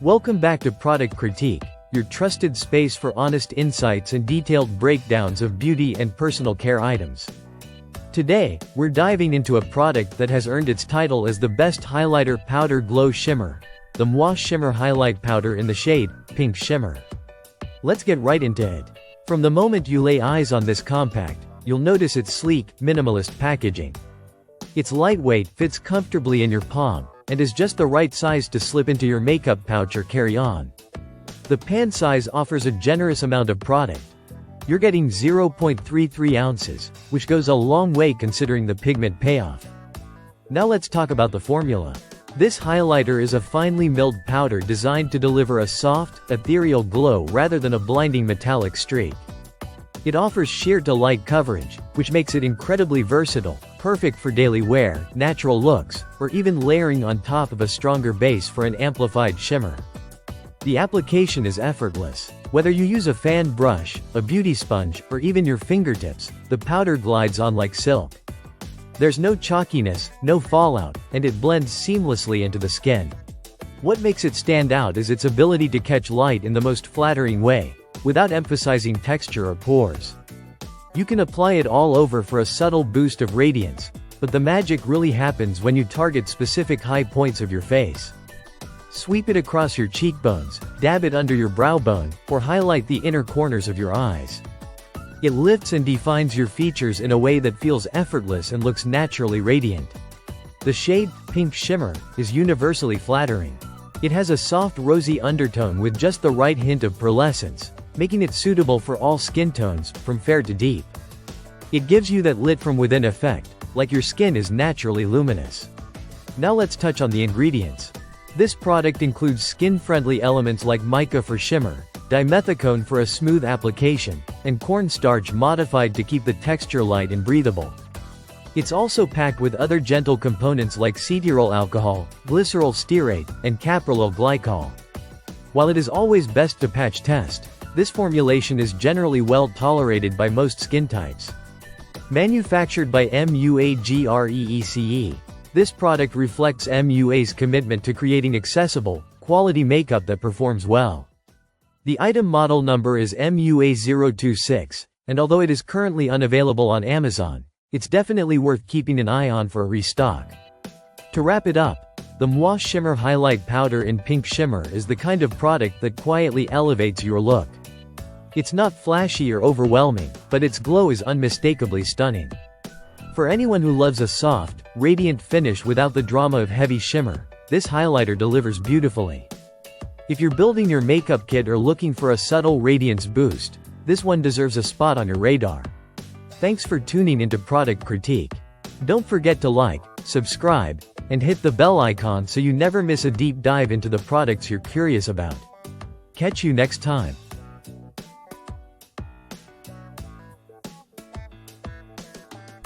Welcome back to Product Critique, your trusted space for honest insights and detailed breakdowns of beauty and personal care items. Today, we're diving into a product that has earned its title as the best highlighter powder glow shimmer, the MUA Shimmer Highlight Powder in the shade Pink Shimmer. Let's get right into it. From the moment you lay eyes on this compact, you'll notice its sleek, minimalist packaging. It's lightweight, fits comfortably in your palm, and is just the right size to slip into your makeup pouch or carry on. The pan size offers a generous amount of product. You're getting 0.33 ounces, which goes a long way considering the pigment payoff. Now let's talk about the formula. This highlighter is a finely milled powder designed to deliver a soft, ethereal glow rather than a blinding metallic streak. It offers sheer to light coverage, which makes it incredibly versatile, perfect for daily wear, natural looks, or even layering on top of a stronger base for an amplified shimmer. The application is effortless. Whether you use a fan brush, a beauty sponge, or even your fingertips, the powder glides on like silk. There's no chalkiness, no fallout, and it blends seamlessly into the skin. What makes it stand out is its ability to catch light in the most flattering way, without emphasizing texture or pores. You can apply it all over for a subtle boost of radiance, but the magic really happens when you target specific high points of your face. Sweep it across your cheekbones, dab it under your brow bone, or highlight the inner corners of your eyes. It lifts and defines your features in a way that feels effortless and looks naturally radiant. The shade, Pink Shimmer, is universally flattering. It has a soft rosy undertone with just the right hint of pearlescence, making it suitable for all skin tones, from fair to deep. It gives you that lit from within effect, like your skin is naturally luminous. Now let's touch on the ingredients. This product includes skin-friendly elements like mica for shimmer, dimethicone for a smooth application, and cornstarch modified to keep the texture light and breathable. It's also packed with other gentle components like cetyl alcohol, glycerol stearate, and caprylyl glycol. While it is always best to patch test, this formulation is generally well tolerated by most skin types. Manufactured by MUA, this product reflects MUA's commitment to creating accessible, quality makeup that performs well. The item model number is MUA026, and although it is currently unavailable on Amazon, it's definitely worth keeping an eye on for a restock. To wrap it up, the MUA Shimmer Highlight Powder in Pink Shimmer is the kind of product that quietly elevates your look. It's not flashy or overwhelming, but its glow is unmistakably stunning. For anyone who loves a soft, radiant finish without the drama of heavy shimmer, this highlighter delivers beautifully. If you're building your makeup kit or looking for a subtle radiance boost, this one deserves a spot on your radar. Thanks for tuning into Product Critique. Don't forget to like, subscribe, and hit the bell icon so you never miss a deep dive into the products you're curious about. Catch you next time.